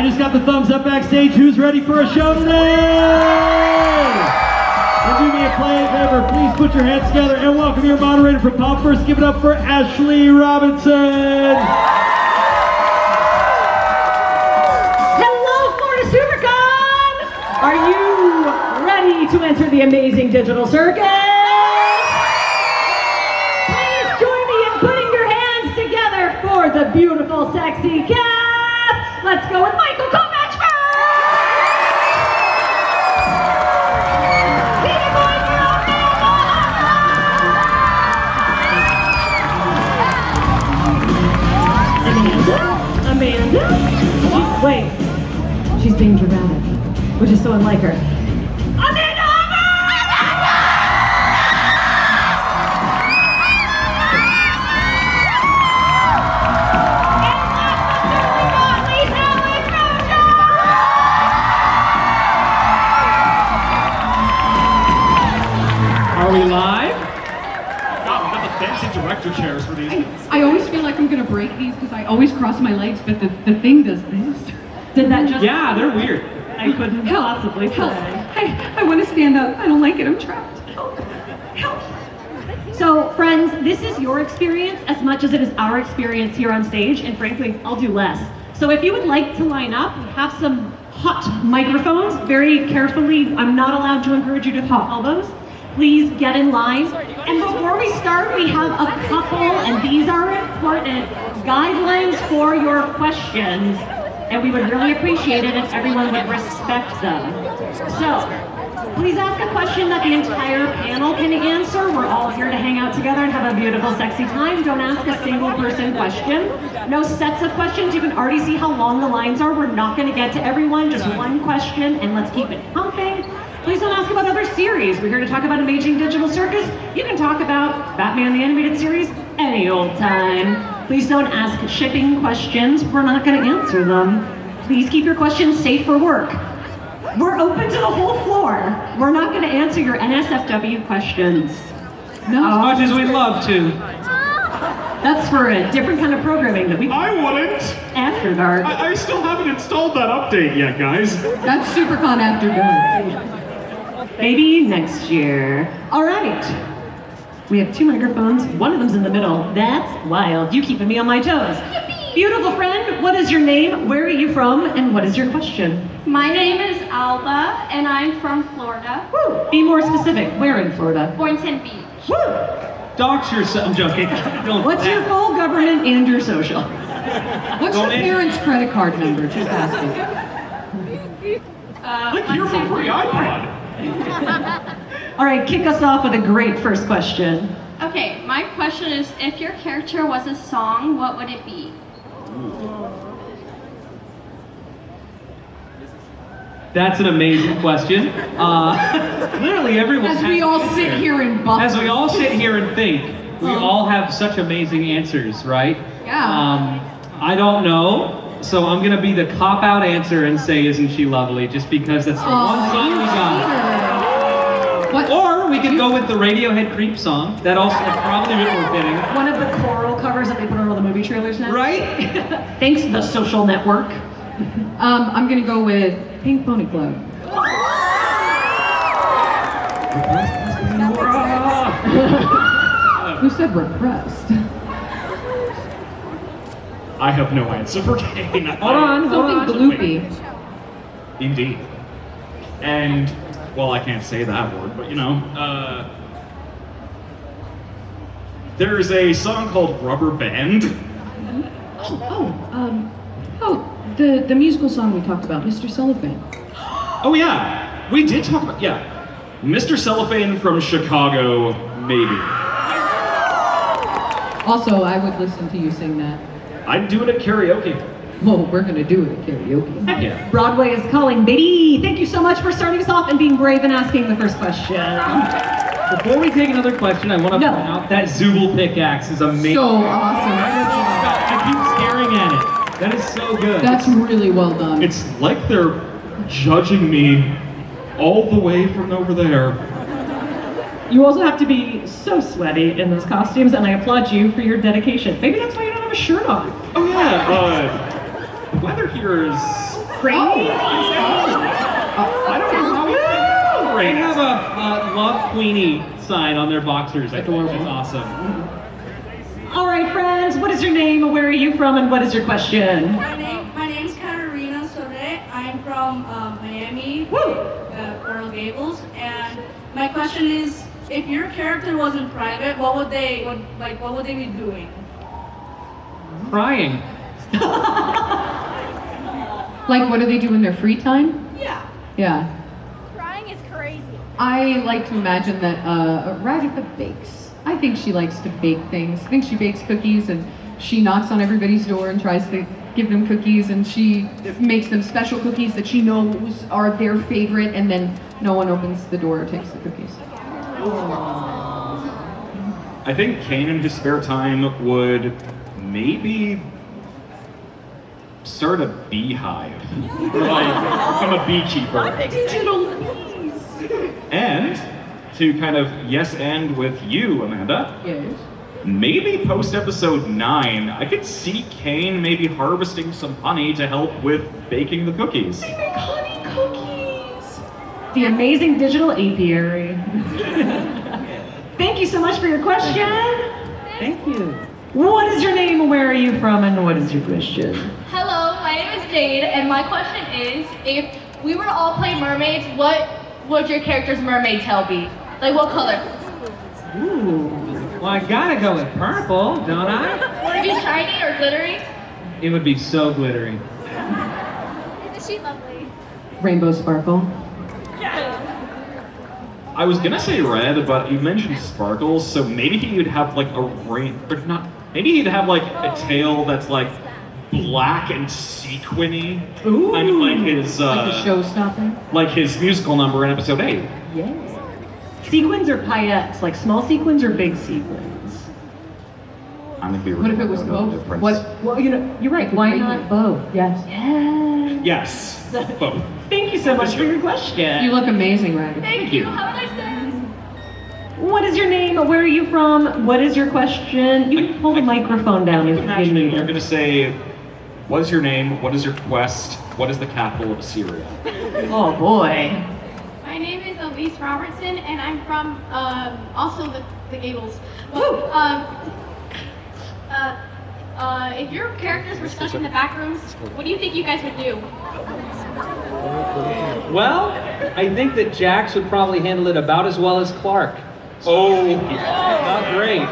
I just got the thumbs up backstage. Who's ready for a show today? And do me a favor, please put your hands together and welcome your moderator from Pop First. Give it up for Ashley Robinson. Hello, Florida SuperCon! Are you ready to enter the amazing digital circus? Please join me in putting your hands together for the beautiful, sexy cast. Let's go with Michael Kovach first! Amanda? Wait, she's being dramatic, which is so unlike her. Amanda! Are we live? God, we got the fancy director chairs for these. I always feel like I'm gonna break these because I always cross my legs, but the thing does this. Did that just... Yeah, they're weird. I couldn't possibly say. Help! I want to stand up. I don't like it. I'm trapped. Help! Help! So, friends, this is your experience as much as it is our experience here on stage, and frankly, I'll do less. So if you would like to line up, we have some hot microphones. Very carefully, I'm not allowed to encourage you to hot elbows. Please get in line. And before we start, we have a couple, and these are important, guidelines for your questions. And we would really appreciate it if everyone would respect them. So, please ask a question that the entire panel can answer. We're all here to hang out together and have a beautiful, sexy time. Don't ask a single person question. No sets of questions. You can already see how long the lines are. We're not going to get to everyone, just one question, and let's keep it pumping. Please don't ask about other series. We're here to talk about Amazing Digital Circus. You can talk about Batman the Animated Series any old time. Please don't ask shipping questions. We're not going to answer them. Please keep your questions safe for work. We're open to the whole floor. We're not going to answer your NSFW questions. No. As much as we'd love to. That's for a different kind of programming that we... I wouldn't! After dark. I still haven't installed that update yet, guys. That's SuperCon after dark. Maybe next year. All right. We have two microphones. One of them's in the middle. That's wild. You keeping me on my toes. Beautiful friend, what is your name? Where are you from? And what is your question? My name is Alba, and I'm from Florida. Woo! Be more specific. Where in Florida? Boynton Beach. Woo! Dox yourself. I'm joking. What's your full government and your social? What's your parents' credit card number? Just asking. Click here for free iPod. All right, kick us off with a great first question. Okay, my question is, if your character was a song, what would it be? That's an amazing question. Literally everyone. As we all sit here and buff. As we all sit here and think, we all have such amazing answers, right? Yeah. I don't know, so I'm gonna be the cop-out answer and say, "Isn't she lovely?" Just because that's the one song we got. What? Or we could go with the Radiohead Creep song. That also is probably a bit more fitting. One of the choral covers that they put on all the movie trailers now. Right? Thanks, The Social Network. I'm gonna go with Pink Pony Club. Who said repressed? I have no answer for Caine. Hold on. Something gloopy. Indeed. And, well, I can't say that word, but you know, there's a song called Rubber Band. The musical song we talked about, Mr. Cellophane. Oh yeah, we did talk about, yeah. Mr. Cellophane from Chicago, maybe. Also, I would listen to you sing that. I'd do it at karaoke. Well, we're gonna do it at karaoke. Heck yeah. Broadway is calling, baby. Thank you so much for starting us off and being brave and asking the first question. Before we take another question, I want to point out that Zooble pickaxe is amazing. So awesome. I keep staring at it. That is so good. That's really well done. It's like they're judging me all the way from over there. You also have to be so sweaty in those costumes, and I applaud you for your dedication. Maybe that's why you don't have a shirt on. Oh yeah, the weather here is crazy. I don't know how we They have a Love Queenie sign on their boxers. I think that's awesome. All right, friends, what is your name, where are you from, and what is your question? My name's Katarina Sore. I'm from Miami, Coral Gables, and my question is, if your character was in private, what would they be doing? Crying. Like, what do they do in their free time? Yeah. Yeah. Crying is crazy. I like to imagine that Ragatha bakes. I think she likes to bake things. I think she bakes cookies and she knocks on everybody's door and tries to give them cookies, and she makes them special cookies that she knows are their favorite, and then no one opens the door or takes the cookies. I think Caine in his spare time would maybe start a beehive. Like, become a beekeeper. And to kind of yes and with you, Amanda. Yes. Maybe post episode 9, I could see Caine maybe harvesting some honey to help with baking the cookies. Honey cookies. The amazing digital apiary. Thank you so much for your question. Thank you. What is your name, where are you from, and what is your question? Hello, my name is Jade, and my question is, if we were to all play mermaids, what would your character's mermaid tail be? Like, what color? Ooh. Well, I gotta go with purple, don't I? Would it be shiny or glittery? It would be so glittery. Isn't she lovely? Rainbow sparkle. I was gonna say red, but you mentioned sparkles, so maybe he would have like a maybe he'd have like a tail that's like black and sequiny. Ooh. Kind of like his Like a showstopper. like his musical number in episode 8. Yes. Sequins or paillettes? Like small sequins or big sequins? I'm gonna be What if it was both? What? Well, you know, you're right. Why not both? Yes. Yes, both. Thank you so much for your question. You look amazing, Ragatha. Thank you. Have a nice day. What is your name? Where are you from? What is your question? You can pull the microphone down if you Imagining need you're it. gonna say, what is your name? What is your quest? What is the capital of Assyria? Oh boy. My name is Elise Robertson, and I'm from also the Gables. If your characters were stuck in the Backrooms, what do you think you guys would do? Well, I think that Jax would probably handle it about as well as Clark. Not great.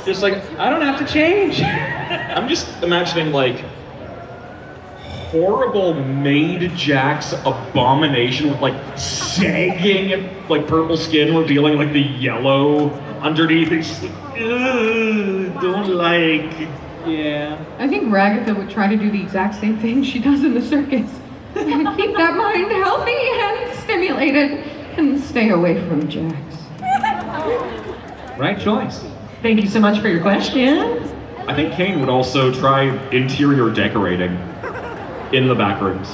Just like, I don't have to change. I'm just imagining like horrible maid Jax abomination with like sagging like purple skin revealing like the yellow underneath. It's just like, ugh, don't like. Yeah. I think Ragatha would try to do the exact same thing she does in the circus. Keep that mind healthy and stimulated and stay away from Jax. Right choice. Thank you so much for your question. I think Caine would also try interior decorating in the Backrooms.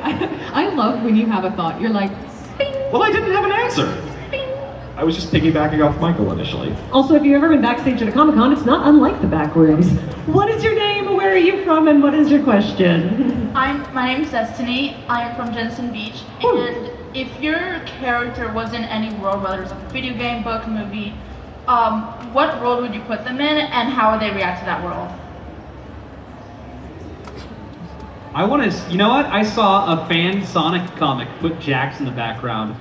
I love when you have a thought. You're like, bing, Well, I didn't have an answer. bing. I was just piggybacking off Michael initially. Also, if you've ever been backstage at a Comic-Con, it's not unlike the Backrooms. What is your name, where are you from, and what is your question? My name's Destiny. I am from Jensen Beach, and if your character was in any world, whether it's a video game, book, movie, what world would you put them in, and how would they react to that world? I want to, you know what? I saw a fan Sonic comic put Jax in the background.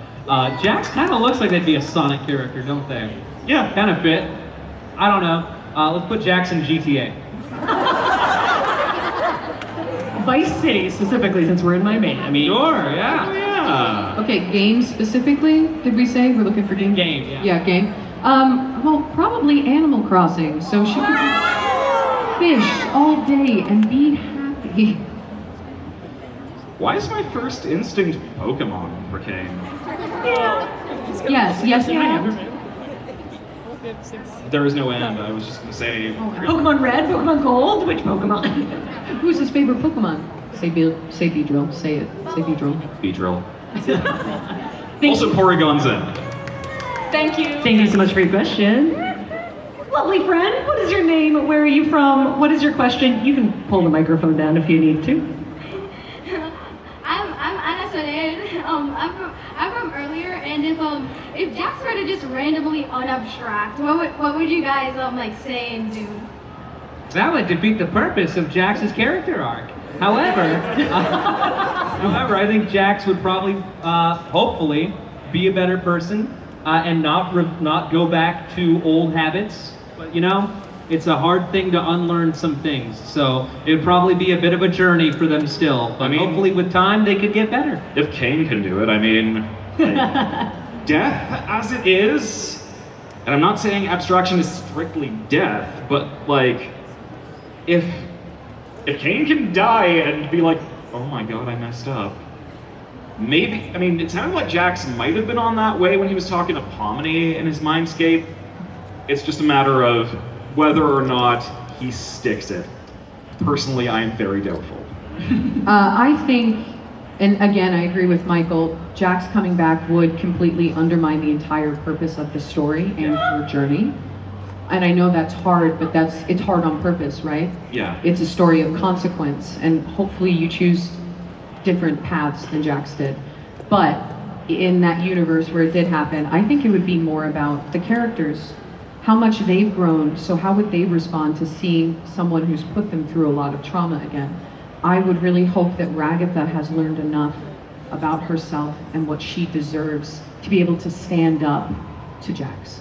Jax kind of looks like they'd be a Sonic character, don't they? Yeah. Kind of fit. I don't know. Let's put Jax in GTA. Vice City, specifically, since we're in Miami. Sure, yeah. Yeah. Okay, game specifically, did we say? We're looking for game? Game, yeah. Yeah, game. Well, probably Animal Crossing, so she could fish all day and be happy. Why is my first instinct Pokémon for Caine? Yes, yeah. There is no end. I was just gonna say. Pokemon Red, Pokemon Gold, which Pokemon? Who's his favorite Pokemon? Say Beedrill, say it. Say Beedrill. Beedrill. Also, Porygon's in. Thank you. Thank you so much for your question. Lovely friend, what is your name? Where are you from? What is your question? You can pull the microphone down if you need to. I'm Anna Soler. I'm from earlier, and if Jax were to just randomly unabstract, what would you guys like say and do? That would defeat the purpose of Jax's character arc. However, I think Jax would probably, hopefully, be a better person and not go back to old habits. But you know, it's a hard thing to unlearn some things. So it'd probably be a bit of a journey for them still. But hopefully, with time, they could get better. If Caine can do it, I mean, death as it is, and I'm not saying abstraction is strictly death, but like, if Caine can die and be like, oh my god, I messed up. Maybe, I mean, it sounded like Jax might have been on that way when he was talking to Pomini in his mindscape. It's just a matter of whether or not he sticks it. Personally, I am very doubtful. I think, and again, I agree with Michael, Jax coming back would completely undermine the entire purpose of the story and her journey. And I know that's hard, but it's hard on purpose, right? Yeah. It's a story of consequence, and hopefully you choose different paths than Jax did. But in that universe where it did happen, I think it would be more about the characters, how much they've grown, so how would they respond to seeing someone who's put them through a lot of trauma again? I would really hope that Ragatha has learned enough about herself and what she deserves to be able to stand up to Jax.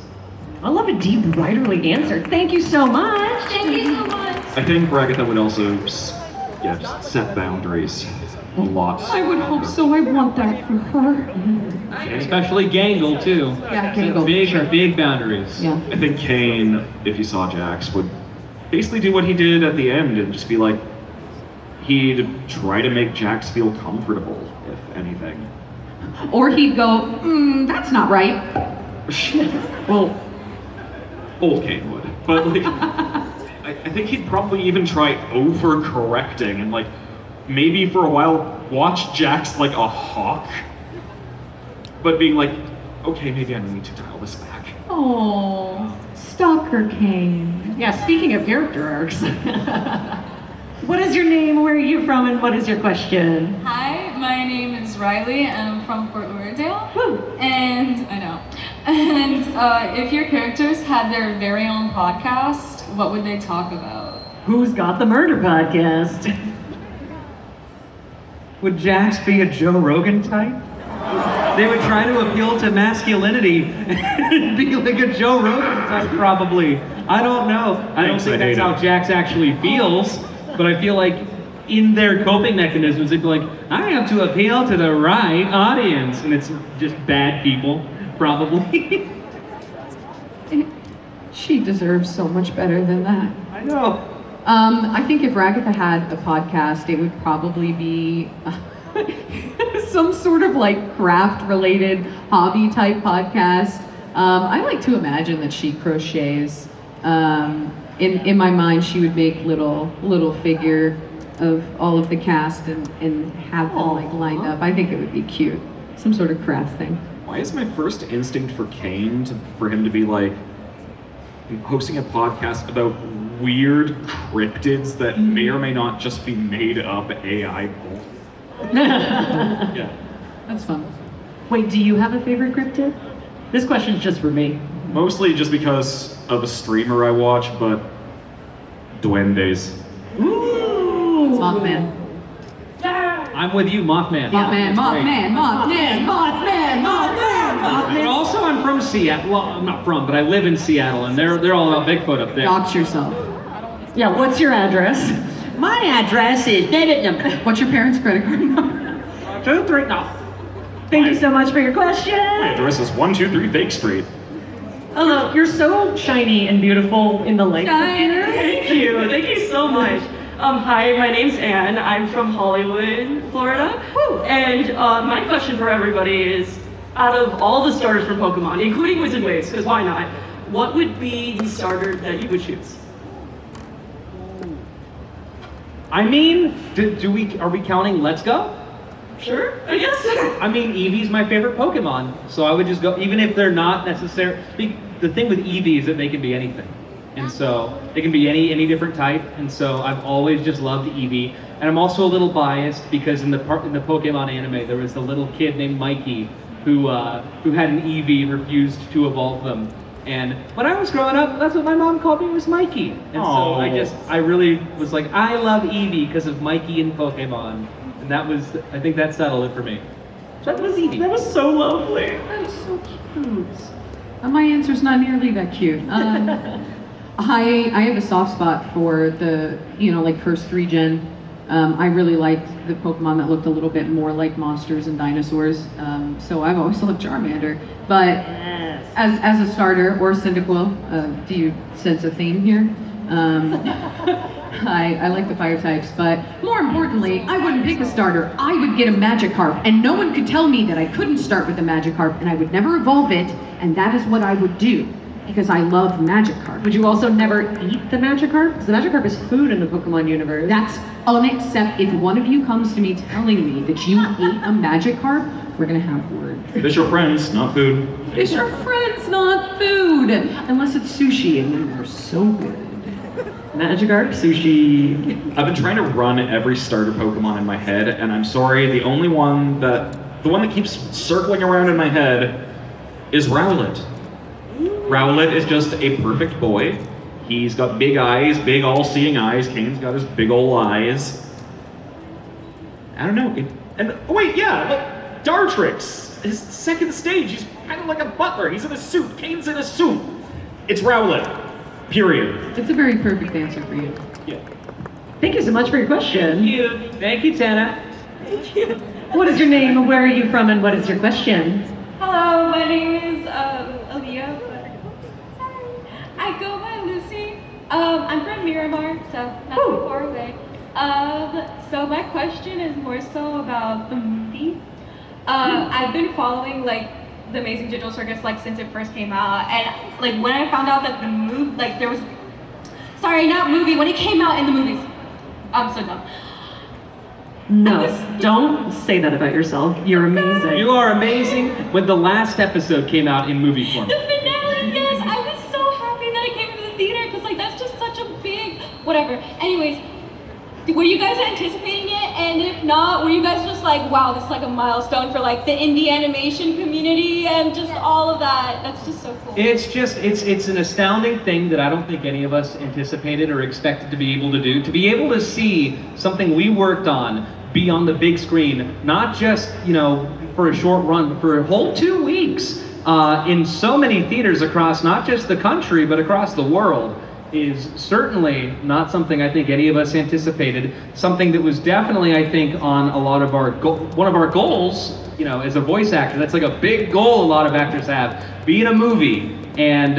I love a deep, writerly answer. Thank you so much. Thank you so much. I think Ragatha would also, just set boundaries a lot. I would hope so. I want that for her. Especially Gangle, too. Yeah, Gangle. Big boundaries. Yeah. I think Caine, if he saw Jax, would basically do what he did at the end and just be like, he'd try to make Jax feel comfortable, if anything. Or he'd go, that's not right. Well, old Caine would. But like, I think he'd probably even try overcorrecting and like, maybe for a while watch Jax like a hawk, but being like, okay, maybe I need to dial this back. Oh, stalker Caine. Yeah, speaking of character arcs. What is your name, where are you from, and what is your question? Hi, my name is Riley, and I'm from Fort Lauderdale. Woo. And I know. And if your characters had their very own podcast, what would they talk about? Who's got the murder podcast? Would Jax be a Joe Rogan type? They would try to appeal to masculinity and be like a Joe Rogan type, probably. I don't know. I don't think that's how Jax actually feels, but I feel like in their coping mechanisms, they'd be like, I have to appeal to the right audience, and it's just bad people, probably. She deserves so much better than that. I know. I think if Ragatha had a podcast, it would probably be some sort of like craft-related hobby-type podcast. I like to imagine that she crochets. In my mind, she would make little figure of all of the cast and have them like lined up. I think it would be cute. Some sort of craft thing. Why is my first instinct for Caine for him to be like hosting a podcast about weird cryptids that may or may not just be made up AI bull? Yeah. That's fun. Wait, do you have a favorite cryptid? This question's just for me. Mostly just because of a streamer I watch, but duendes. Ooh! Mothman. I'm with you, Mothman. Mothman. But also, I'm from Seattle. Well, I'm not from, but I live in Seattle, and they're all about Bigfoot up there. Dox yourself. Yeah, what's your address? My address is What's your parents' credit card number? 2-3, no. Thank you so much for your question. My address is 123 Fake Street. Hello, you're so shiny and beautiful in the light. Thank you so much. Hi, my name's Anne. I'm from Hollywood, Florida. And my question for everybody is, out of all the starters from Pokemon, including Wiz and Waves, because why not, what would be the starter that you would choose? I mean, are we counting Let's Go? Sure, I guess. I mean, Eevee's my favorite Pokemon, so I would just go, even if they're not necessary. The thing with Eevee is that they can be anything. And so they can be any different type. And so I've always just loved Eevee. And I'm also a little biased because in the Pokemon anime, there was a little kid named Mikey who had an Eevee and refused to evolve them. And when I was growing up, that's what my mom called me, was Mikey. And so I really was like, I love Eevee because of Mikey and Pokemon. And I think that settled it for me. So that was Eevee. That was so lovely. That is so cute. My answer's not nearly that cute. I have a soft spot for the, like first 3 gen. I really liked the Pokemon that looked a little bit more like monsters and dinosaurs. So I've always loved Charmander. But as a starter or Cyndaquil, do you sense a theme here? I like the fire types, but more importantly, I wouldn't pick a starter. I would get a Magikarp, and no one could tell me that I couldn't start with a Magikarp, and I would never evolve it, and that is what I would do, because I love Magikarp. Would you also never eat the Magikarp? Because the Magikarp is food in the Pokemon universe. That's unacceptable. If one of you comes to me telling me that you ate a Magikarp, we're gonna have words. Fish are friends, not food. Fish are friends, not food. Unless it's sushi, and then they're so good. Magikarp, sushi. I've been trying to run every starter Pokemon in my head, and I'm sorry, the one that keeps circling around in my head is Rowlet. Rowlet is just a perfect boy. He's got big eyes, big all-seeing eyes. Caine's got his big ol' eyes. I don't know. Look, Dartrix, his second stage, he's kind of like a butler. He's in a suit. Caine's in a suit. It's Rowlet. Period. It's a very perfect answer for you. Yeah. Thank you so much for your question. Thank you, Tana. Thank you. What is your name, where are you from, and what is your question? Hello, my name is Aaliyah. I go by Lucy. I'm from Miramar, so not too far away. So my question is more so about the movie. I've been following the Amazing Digital Circus since it first came out, and when I found out that the movie, when it came out in the movies, I'm so dumb. No, don't say that about yourself. You're amazing. You are amazing. When the last episode came out in movie form. The finale, yes, I was so happy that it came into the theater because that's just such a big whatever. Anyways, were you guys anticipating it? And if not, were you guys just wow, this is a milestone for the indie animation community and just all of that? That's just so cool. It's an astounding thing that I don't think any of us anticipated or expected to be able to do. To be able to see something we worked on be on the big screen, not just, for a short run, but for a whole 2 weeks in so many theaters across not just the country, but across the world, is certainly not something I think any of us anticipated. Something that was definitely, I think, on a lot of one of our goals, as a voice actor. That's a big goal a lot of actors have, be in a movie. And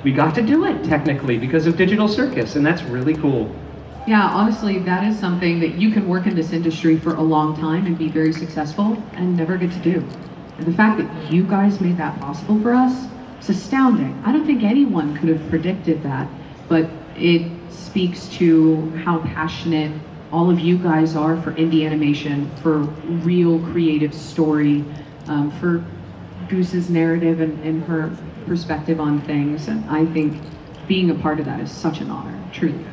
we got to do it, technically, because of Digital Circus, and that's really cool. Yeah, honestly, that is something that you can work in this industry for a long time and be very successful and never get to do. And the fact that you guys made that possible for us, it's astounding. I don't think anyone could have predicted that. But it speaks to how passionate all of you guys are for indie animation, for real creative story, for Goose's narrative and her perspective on things. And I think being a part of that is such an honor, truly.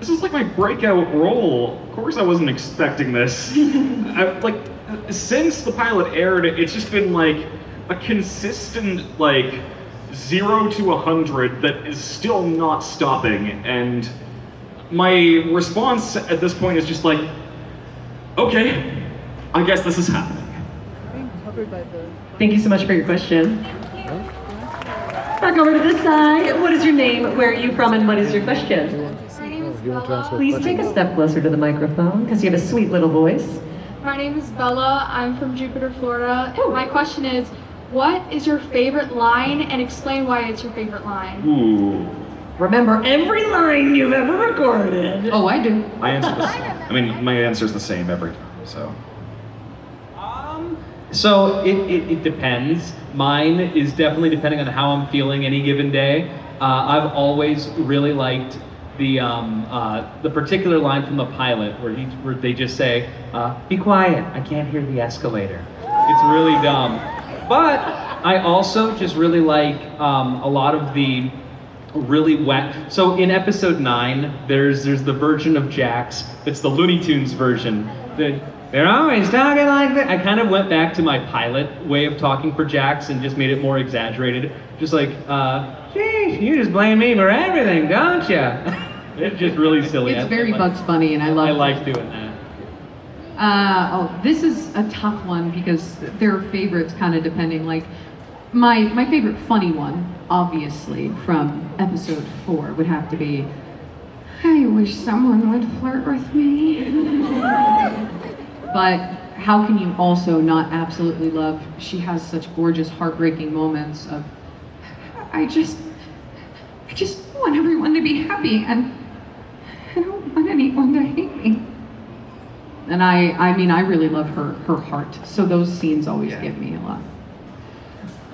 This is my breakout role. Of course I wasn't expecting this. Since the pilot aired, it's just been a consistent 0 to 100 that is still not stopping, and my response at this point is just okay, I guess this is happening. Thank you so much for your question. Back over to this side. What is your name, where are you from, and what is your question? My name is Bella. Please take a step closer to the microphone, because you have a sweet little voice. My name is Bella. I'm from Jupiter, Florida. My question is, what is your favorite line, and explain why it's your favorite line? Ooh. Remember every line you've ever recorded. Oh, I do. My answer's the same every time, so. So it depends. Mine is definitely depending on how I'm feeling any given day. I've always really liked the particular line from the pilot where they just say, "Be quiet, I can't hear the escalator." It's really dumb. But I also just really like a lot of the really wet. So in episode 9, there's the version of Jax that's the Looney Tunes version. They're always talking like that. I kind of went back to my pilot way of talking for Jax and just made it more exaggerated. Just like, geez, you just blame me for everything, don't you? It's just really silly. It's very Bugs Bunny, and I love it. I like doing that. This is a tough one because there are favorites kind of depending. Like, my favorite funny one, obviously, from episode 4 would have to be, I wish someone would flirt with me. But how can you also not absolutely love, she has such gorgeous, heartbreaking moments of, I just want everyone to be happy, and I don't want anyone to hate me. And I mean, I really love her heart, so those scenes always get me a lot.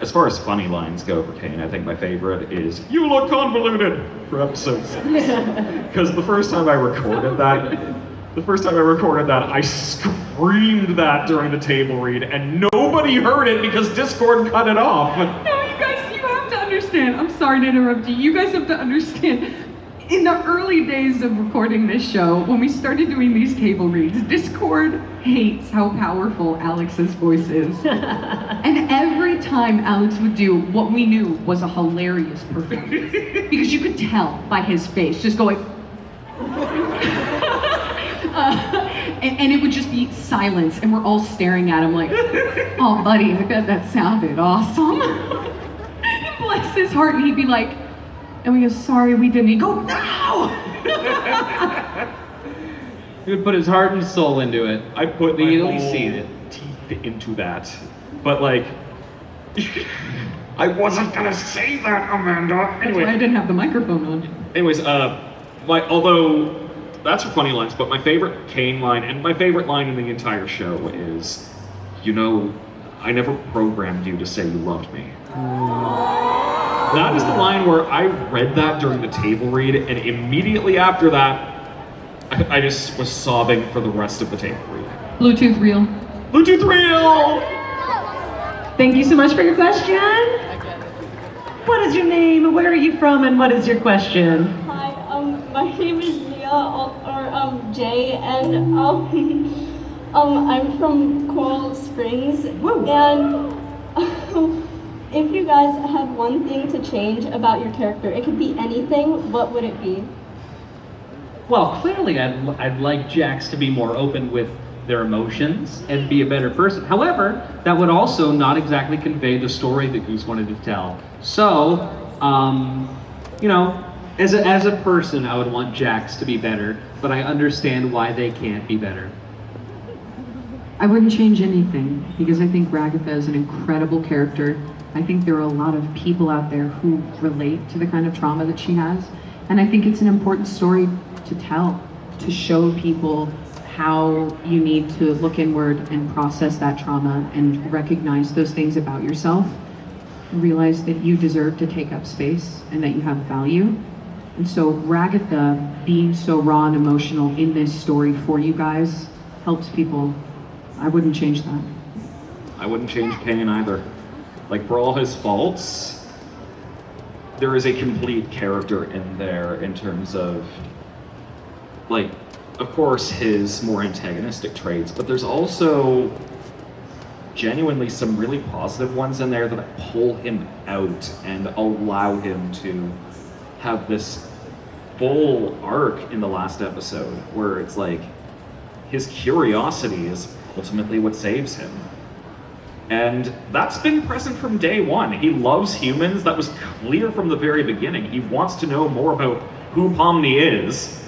As far as funny lines go for Caine, I think my favorite is, "You look convoluted," for episode 6. Because the first time I recorded that, I screamed that during the table read, and nobody heard it because Discord cut it off. No, you guys, you have to understand. I'm sorry to interrupt you. You guys have to understand. In the early days of recording this show, when we started doing these table reads, Discord hates how powerful Alex's voice is. And every time Alex would do what we knew was a hilarious performance, because you could tell by his face, just going, and it would just be silence, and we're all staring at him like, oh buddy, I bet that sounded awesome. And bless his heart, and he'd be like, and we go, sorry, we didn't. He'd go, no! He would put his heart and soul into it. I put my my whole teeth into that. But like, I wasn't gonna say that, Amanda. That's why I didn't have the microphone on. Anyways, although that's for funny lines, but my favorite Caine line, and my favorite line in the entire show is, you know, I never programmed you to say you loved me. That is the line where I read that during the table read, and immediately after that, I just was sobbing for the rest of the table read. Bluetooth reel. Bluetooth reel! Thank you so much for your question. What is your name? Where are you from? And what is your question? Hi, my name is Leah, or Jay, and I'm from Coral Springs. Woo. And if you guys had one thing to change about your character, it could be anything, what would it be? Well, clearly I'd like Jax to be more open with their emotions and be a better person. However, that would also not exactly convey the story that Goose wanted to tell. So, you know, as a person, I would want Jax to be better, but I understand why they can't be better. I wouldn't change anything, because I think Ragatha is an incredible character. I think there are a lot of people out there who relate to the kind of trauma that she has. And I think it's an important story to tell, to show people how you need to look inward and process that trauma and recognize those things about yourself. Realize that you deserve to take up space and that you have value. And so Ragatha being so raw and emotional in this story for you guys helps people. I wouldn't change that. I wouldn't change Caine either. Like, for all his faults, there is a complete character in there in terms of, like, of course, his more antagonistic traits, but there's also genuinely some really positive ones in there that pull him out and allow him to have this full arc in the last episode, where it's like, his curiosity is ultimately what saves him. And that's been present from day one. He loves humans. That was clear from the very beginning. He wants to know more about who Pomni is.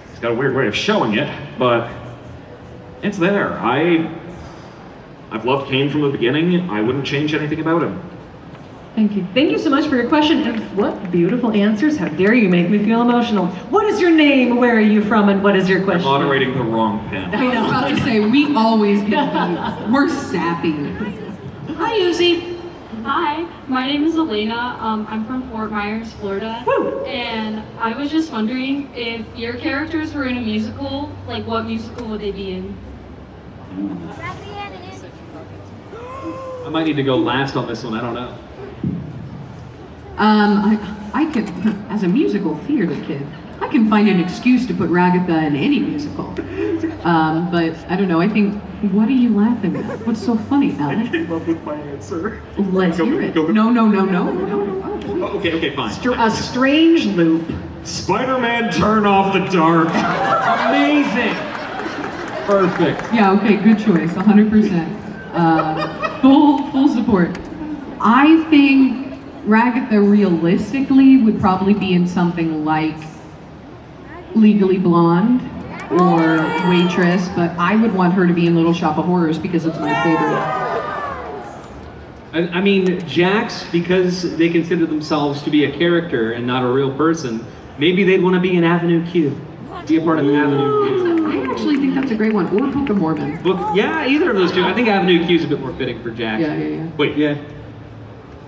He's got a weird way of showing it, but it's there. I've loved Caine from the beginning. I wouldn't change anything about him. Thank you. Thank you so much for your question, and what beautiful answers. How dare you make me feel emotional. What is your name, where are you from, and what is your question? I'm moderating the wrong pen. I was about to say, we always get beat. We're sappy. Hi, Uzi. Hi, my name is Elena. I'm from Fort Myers, Florida. Woo. And I was just wondering, if your characters were in a musical, like what musical would they be in? I might need to go last on this one, I don't know. I could, as a musical theater kid, I can find an excuse to put Ragatha in any musical. But I don't know, I think, what are you laughing at? What's so funny, Alec? I came up with my answer. Let's hear it. No. Okay, fine. A strange loop. Spider-Man Turn Off the Dark. Amazing. Perfect. Yeah, okay, good choice, 100%. Full support. I think Ragatha realistically would probably be in something like Legally Blonde or Waitress, but I would want her to be in Little Shop of Horrors because it's my favorite. I mean, Jax, because they consider themselves to be a character and not a real person, maybe they'd want to be in Avenue Q. Be a part of the Avenue Q. I actually think that's a great one. Or Book of Mormon. Yeah, either of those two. I think Avenue Q is a bit more fitting for Jax. Yeah. Wait, Yeah.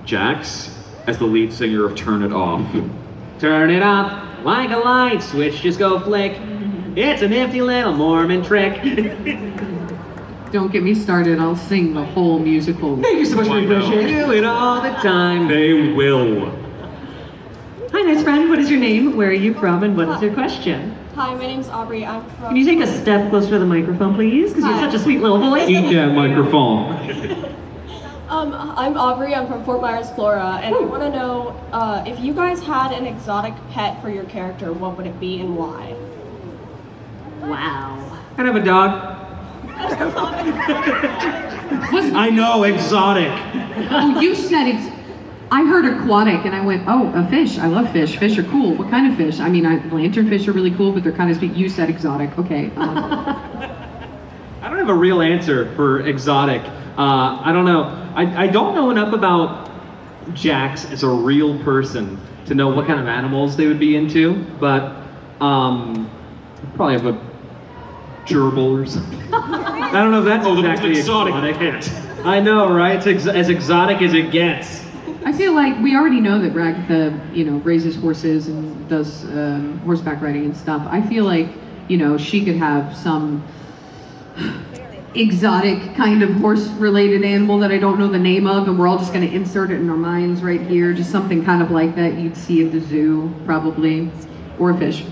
Jax as the lead singer of Turn It Off. Turn it off like a light switch, just go flick. It's a nifty little Mormon trick. Don't get me started, I'll sing the whole musical. Thank you so much for your appreciation. Do it all the time. They will. Hi, nice friend. What is your name? Where are you from? And what is your question? Hi, my name's Aubrey. I'm from. Can you take a step closer to the microphone, please? Because you have such a sweet little voice. Eat that microphone. I'm Aubrey. I'm from Fort Myers, Florida, and I want to know if you guys had an exotic pet for your character, what would it be and why? Wow. Can I have a dog? I know, exotic. Oh, you said I heard aquatic and I went, oh, a fish. I love fish. Fish are cool. What kind of fish? I mean, lanternfish are really cool, but they're kind of sweet. You said exotic. Okay. I don't have a real answer for exotic. I don't know. I don't know enough about Jax as a real person to know what kind of animals they would be into, but probably have a gerbil or something. I don't know if that's exactly exotic. I know, right? It's as exotic as it gets. I feel like we already know that Ragatha, raises horses and does horseback riding and stuff. I feel like, she could have some exotic kind of horse-related animal that I don't know the name of, and we're all just going to insert it in our minds right here. Just something kind of like that you'd see at the zoo, probably, or a fish.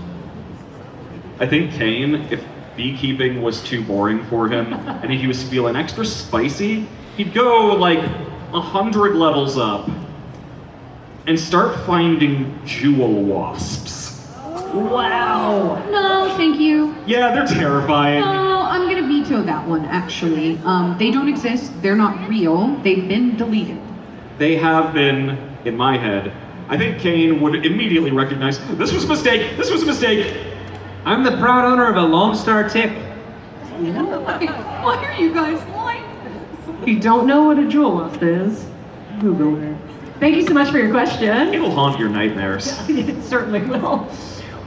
I think Caine, if beekeeping was too boring for him, and if he was feeling extra spicy, he'd go like 100 levels up and start finding jewel wasps. Wow. No, thank you. Yeah, they're terrifying. No, I'm going to veto that one, actually. They don't exist. They're not real. They've been deleted. They have been, in my head. I think Caine would immediately recognize, this was a mistake, this was a mistake. I'm the proud owner of a Lone Star tick. Why are you guys like this? If you don't know what a jewel wasp is, Google it. Thank you so much for your question. It'll haunt your nightmares. It certainly will.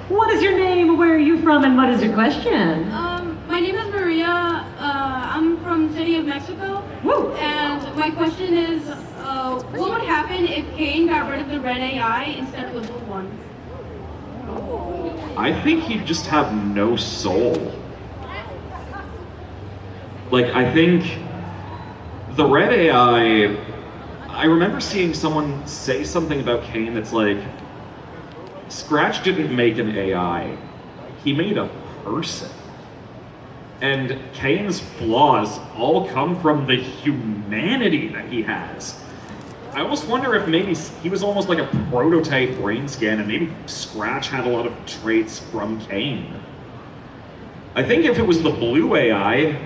What is your name? Where are you from? And what is your question? My name is Maria. I'm from the city of Mexico. Woo. And my question is, what would happen if Caine got rid of the red AI instead of the blue one? I think he'd just have no soul. Like, I think the red AI, I remember seeing someone say something about Caine that's like, Scratch didn't make an AI, he made a person. And Caine's flaws all come from the humanity that he has. I almost wonder if maybe he was almost like a prototype brain scan and maybe Scratch had a lot of traits from Caine. I think if it was the blue AI,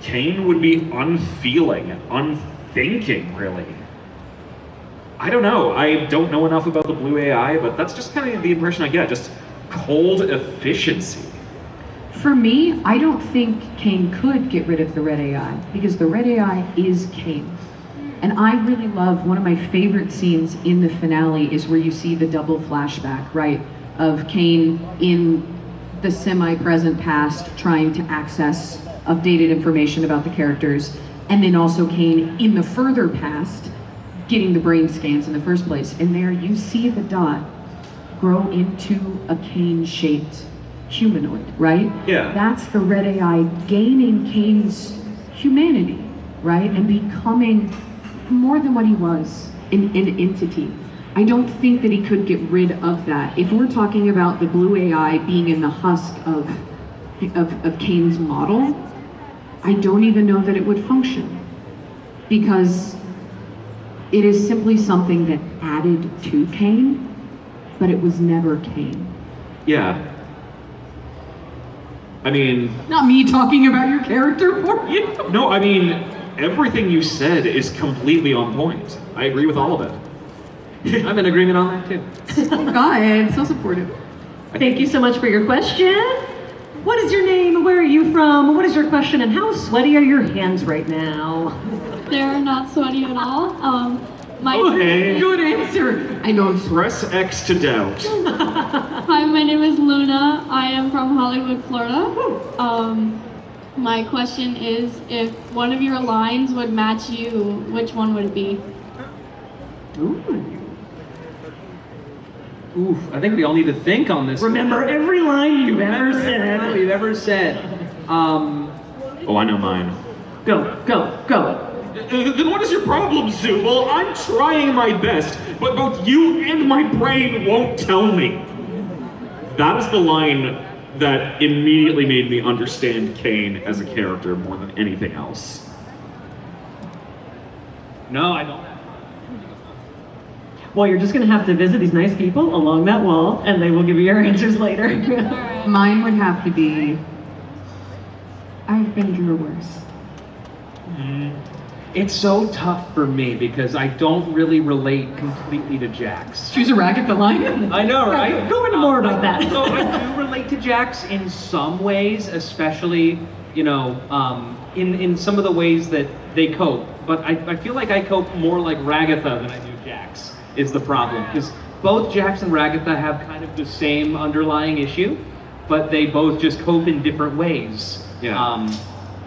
Caine would be unfeeling, unthinking, really. I don't know. I don't know enough about the blue AI, but that's just kind of the impression I get, just cold efficiency. For me, I don't think Caine could get rid of the red AI, because the red AI is Caine. And I really love, one of my favorite scenes in the finale is where you see the double flashback, right, of Caine in the semi-present past trying to access updated information about the characters, and then also Caine in the further past getting the brain scans in the first place. And there you see the dot grow into a Caine-shaped humanoid, right? Yeah. That's the red AI gaining Caine's humanity, right? And becoming more than what he was, an entity. I don't think that he could get rid of that. If we're talking about the blue AI being in the husk of Caine's model, I don't even know that it would function, because it is simply something that added to Caine, but it was never Caine. Yeah. I mean... Not me talking about your character for you. No, I mean, everything you said is completely on point. I agree with all of it. I'm in agreement on that too. Oh God, so supportive. Thank you so much for your question. What is your name? Where are you from? What is your question? And how sweaty are your hands right now? They're not sweaty at all. Okay. Good answer. I know. Press X to doubt. Hi, my name is Luna. I am from Hollywood, Florida. My question is, if one of your lines would match you, which one would it be? Oof, I think we all need to think on this. Remember every line you've ever said. We've ever said. Oh, I know mine. Go. Then what is your problem, Sue? Well, I'm trying my best, but both you and my brain won't tell me. That is the line that immediately made me understand Caine as a character more than anything else. No, I don't. Well, you're just going to have to visit these nice people along that wall, and they will give you your answers later. Mine would have to be, I've been through worse. It's so tough for me because I don't really relate completely to Jax. Choose a Ragatha line. I know, right? Go into more about that. So I do relate to Jax in some ways, especially, you know, in some of the ways that they cope. But I feel like I cope more like Ragatha than I do Jax, is the problem. Because both Jax and Ragatha have kind of the same underlying issue, but they both just cope in different ways. Yeah.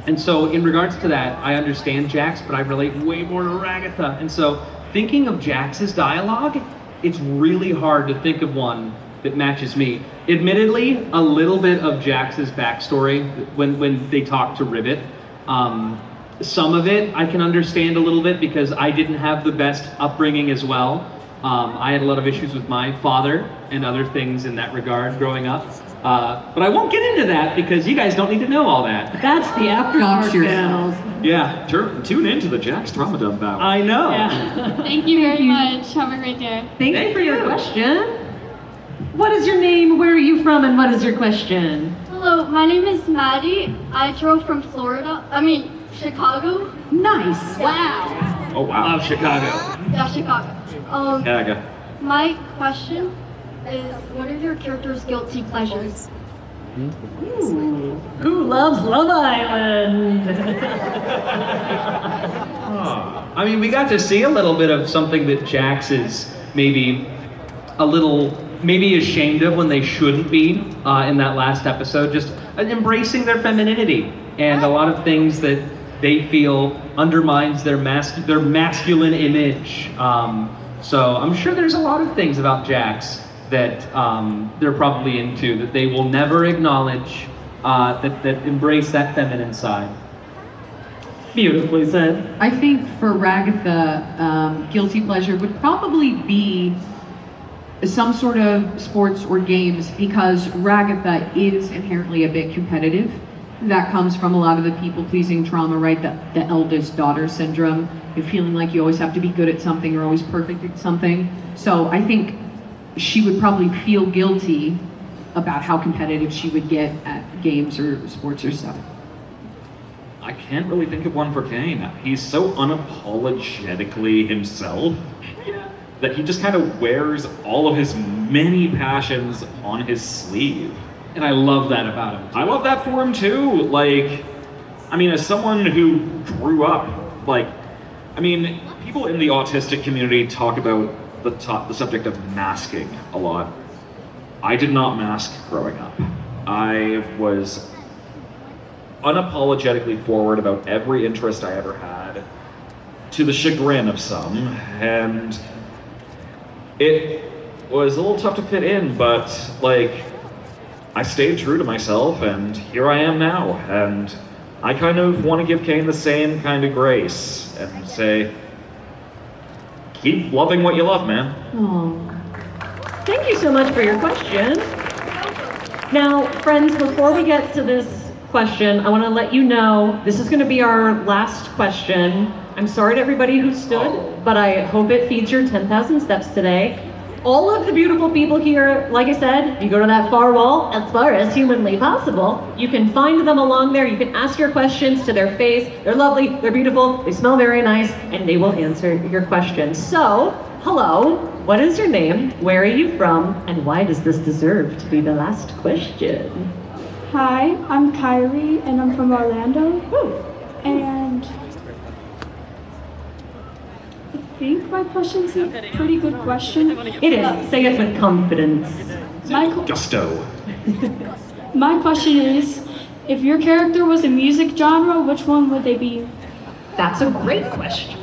And so in regards to that, I understand Jax, but I relate way more to Ragatha. And so thinking of Jax's dialogue, it's really hard to think of one that matches me. Admittedly, a little bit of Jax's backstory when they talk to Rivet. Some of it I can understand a little bit because I didn't have the best upbringing as well. I had a lot of issues with my father and other things in that regard growing up. But I won't get into that because you guys don't need to know all that. That's the after-dark channels. Yeah. Tune into the Jax Trauma Dump battle. I know. Yeah. Thank you very much. Have a great day. Thank you for your question. What is your name? Where are you from? And what is your question? Hello, my name is Maddie. I drove from Chicago. Nice. Wow. Oh, wow. Love Chicago. Yeah, Chicago. Gaga. My question is, what are your character's guilty pleasures? Who loves Love Island? I mean, we got to see a little bit of something that Jax is maybe ashamed of when they shouldn't be in that last episode, just embracing their femininity and a lot of things that they feel undermines their masculine image. So I'm sure there's a lot of things about Jax that they're probably into that they will never acknowledge, that embrace that feminine side. Beautifully said. I think for Ragatha, guilty pleasure would probably be some sort of sports or games, because Ragatha is inherently a bit competitive. That comes from a lot of the people-pleasing trauma, right? The eldest daughter syndrome, you're feeling like you always have to be good at something or always perfect at something. So I think she would probably feel guilty about how competitive she would get at games or sports or stuff. I can't really think of one for Caine. He's so unapologetically himself that he just kind of wears all of his many passions on his sleeve. And I love that about him. I love that for him too. Like, I mean, as someone who grew up, like, I mean, people in the autistic community talk about the subject of masking a lot. I did not mask growing up. I was unapologetically forward about every interest I ever had, to the chagrin of some, and it was a little tough to fit in, but like, I stayed true to myself, and here I am now, and I kind of want to give Caine the same kind of grace and say, keep loving what you love, man. Oh. Thank you so much for your question. Now, friends, before we get to this question, I want to let you know this is going to be our last question. I'm sorry to everybody who stood, but I hope it feeds your 10,000 steps today. All of the beautiful people here, like I said, you go to that far wall as far as humanly possible. You can find them along there. You can ask your questions to their face. They're lovely, they're beautiful, they smell very nice, and they will answer your questions. So, hello, what is your name? Where are you from? And why does this deserve to be the last question? Hi, I'm Kyrie, and I'm from Orlando. And I think my question's a pretty good question. It is. Say it with confidence. Gusto. My question is, if your character was a music genre, which one would they be? That's a great question.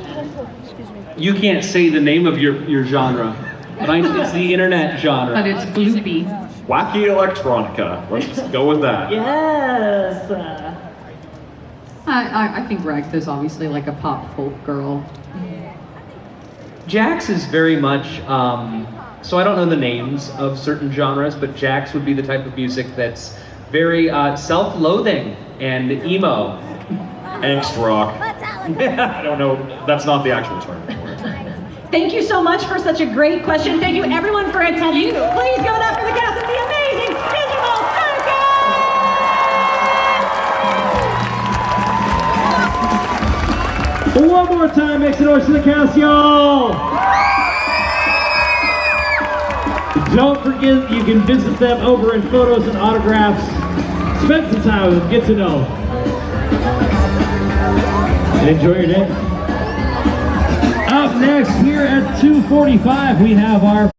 You can't say the name of your genre, but it's the internet genre. But it's gloopy. Wacky electronica. Let's go with that. Yes. I think Ragatha's obviously like a pop folk girl. Jax is very much, so I don't know the names of certain genres, but Jax would be the type of music that's very self-loathing and emo. Angst rock. I don't know, that's not the actual term for it. Thank you so much for such a great question. Thank you everyone for attending. Please give it up for the cast of the amazing Digital Circus! One more time, make some noise for the cast, y'all! Don't forget you can visit them over in photos and autographs. Spend some time with them, get to know them. And enjoy your day. Up next, here at 2:45, we have our